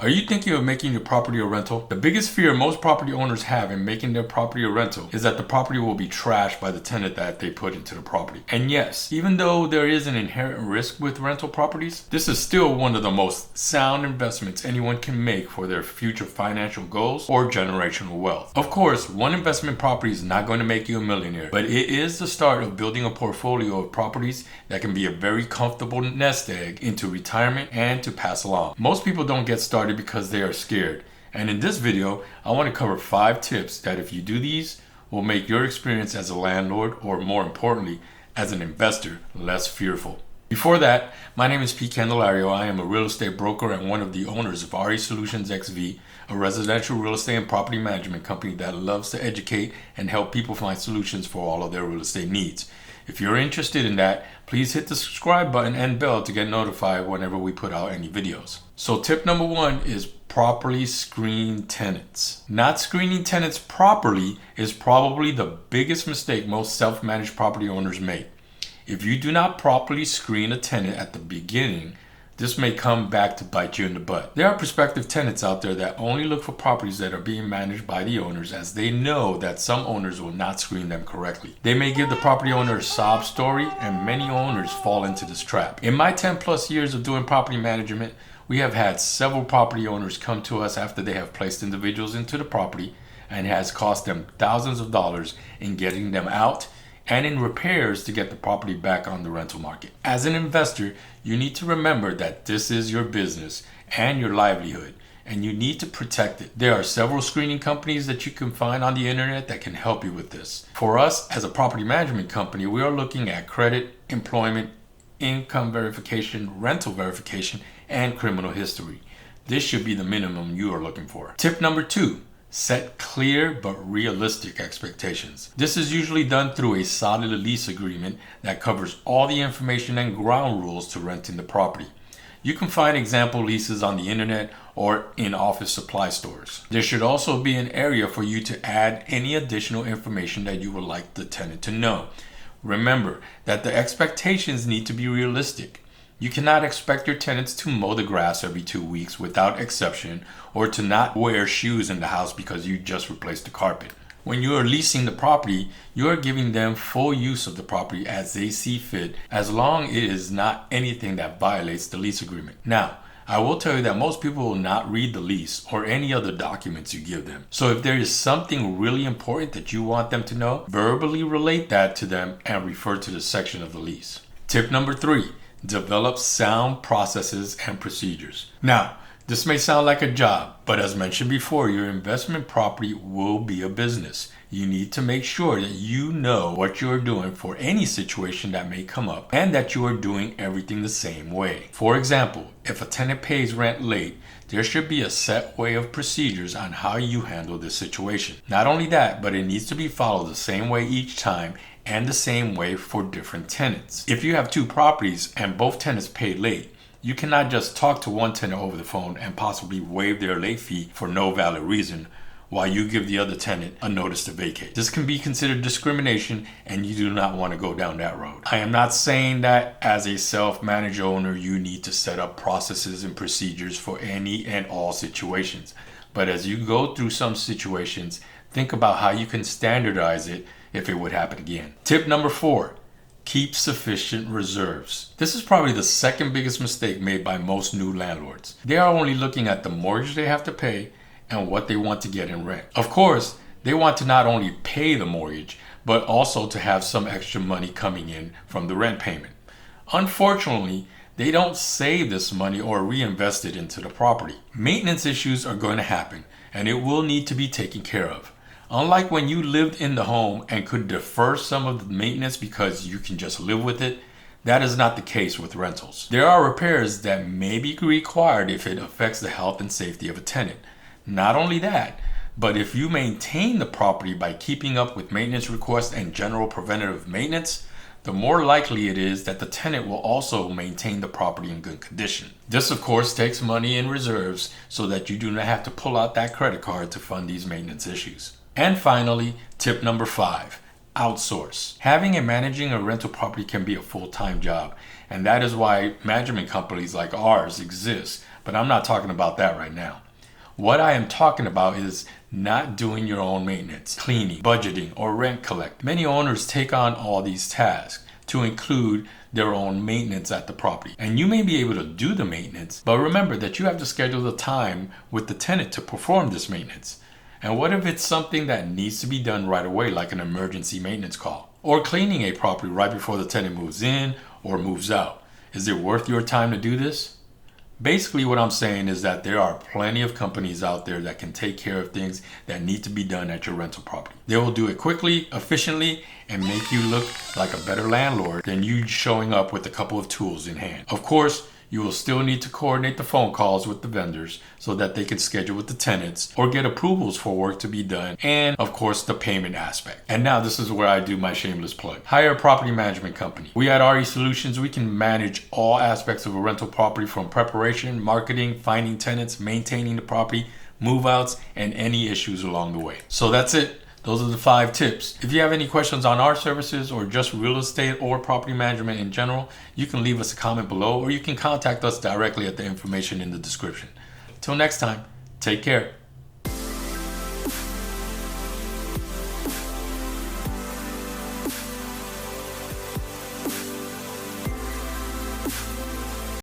Are you thinking of making your property a rental? The biggest fear most property owners have in making their property a rental is that the property will be trashed by the tenant that they put into the property. And yes, even though there is an inherent risk with rental properties, this is still one of the most sound investments anyone can make for their future financial goals or generational wealth. Of course, one investment property is not going to make you a millionaire, but it is the start of building a portfolio of properties that can be a very comfortable nest egg into retirement and to pass along. Most people don't get started because they are scared. And in this video, I want to cover 5 tips that if you do these, will make your experience as a landlord, or more importantly, as an investor, less fearful. Before that, my name is Pete Candelario. I am a real estate broker and one of the owners of RE Solutions XV, a residential real estate and property management company that loves to educate and help people find solutions for all of their real estate needs. If you're interested in that, please hit the subscribe button and bell to get notified whenever we put out any videos. So tip number 1 is properly screen tenants. Not screening tenants properly is probably the biggest mistake most self-managed property owners make. If you do not properly screen a tenant at the beginning, this may come back to bite you in the butt. There are prospective tenants out there that only look for properties that are being managed by the owners, as they know that some owners will not screen them correctly. They may give the property owner a sob story, and many owners fall into this trap. In my 10 plus years of doing property management, we have had several property owners come to us after they have placed individuals into the property, and it has cost them thousands of dollars in getting them out and in repairs to get the property back on the rental market. As an investor, you need to remember that this is your business and your livelihood, and you need to protect it. There are several screening companies that you can find on the internet that can help you with this. For us, as a property management company, we are looking at credit, employment, income verification, rental verification, and criminal history. This should be the minimum you are looking for. Tip number 2. Set clear but realistic expectations. This is usually done through a solid lease agreement that covers all the information and ground rules to renting the property. You can find example leases on the internet or in office supply stores. There should also be an area for you to add any additional information that you would like the tenant to know. Remember that the expectations need to be realistic. You cannot expect your tenants to mow the grass every 2 weeks without exception, or to not wear shoes in the house because you just replaced the carpet. When you are leasing the property, you are giving them full use of the property as they see fit, as long as it is not anything that violates the lease agreement. Now, I will tell you that most people will not read the lease or any other documents you give them. So if there is something really important that you want them to know, verbally relate that to them and refer to the section of the lease. Tip number 3. Develop sound processes and procedures. Now, this may sound like a job, but as mentioned before, your investment property will be a business. You need to make sure that you know what you are doing for any situation that may come up, and that you are doing everything the same way. For example, if a tenant pays rent late, there should be a set way of procedures on how you handle this situation. Not only that, but it needs to be followed the same way each time, and the same way for different tenants. If you have 2 properties and both tenants paid late, you cannot just talk to one tenant over the phone and possibly waive their late fee for no valid reason while you give the other tenant a notice to vacate. This can be considered discrimination, and you do not want to go down that road. I am not saying that as a self-managed owner you need to set up processes and procedures for any and all situations. But as you go through some situations, think about how you can standardize it if it would happen again. Tip number 4. Keep sufficient reserves. This is probably the second biggest mistake made by most new landlords. They are only looking at the mortgage they have to pay and what they want to get in rent. Of course, they want to not only pay the mortgage, but also to have some extra money coming in from the rent payment. Unfortunately, they don't save this money or reinvest it into the property. Maintenance issues are going to happen, and it will need to be taken care of. Unlike when you lived in the home and could defer some of the maintenance because you can just live with it, that is not the case with rentals. There are repairs that may be required if it affects the health and safety of a tenant. Not only that, but if you maintain the property by keeping up with maintenance requests and general preventative maintenance, the more likely it is that the tenant will also maintain the property in good condition. This of course takes money in reserves so that you do not have to pull out that credit card to fund these maintenance issues. And finally, tip number 5, outsource. Having and managing a rental property can be a full-time job, and that is why management companies like ours exist. But I'm not talking about that right now. What I am talking about is not doing your own maintenance, cleaning, budgeting, or rent collect. Many owners take on all these tasks to include their own maintenance at the property. And you may be able to do the maintenance, but remember that you have to schedule the time with the tenant to perform this maintenance. And what if it's something that needs to be done right away, like an emergency maintenance call? Or cleaning a property right before the tenant moves in or moves out? Is it worth your time to do this? Basically, what I'm saying is that there are plenty of companies out there that can take care of things that need to be done at your rental property. They will do it quickly, efficiently, and make you look like a better landlord than you showing up with a couple of tools in hand. Of course, you will still need to coordinate the phone calls with the vendors so that they can schedule with the tenants or get approvals for work to be done, and of course the payment aspect. And now this is where I do my shameless plug. Hire a property management company. We at RE Solutions, we can manage all aspects of a rental property, from preparation, marketing, finding tenants, maintaining the property, move outs, and any issues along the way. So that's it. Those are the 5 tips. If you have any questions on our services or just real estate or property management in general, you can leave us a comment below, or you can contact us directly at the information in the description. Till next time, take care.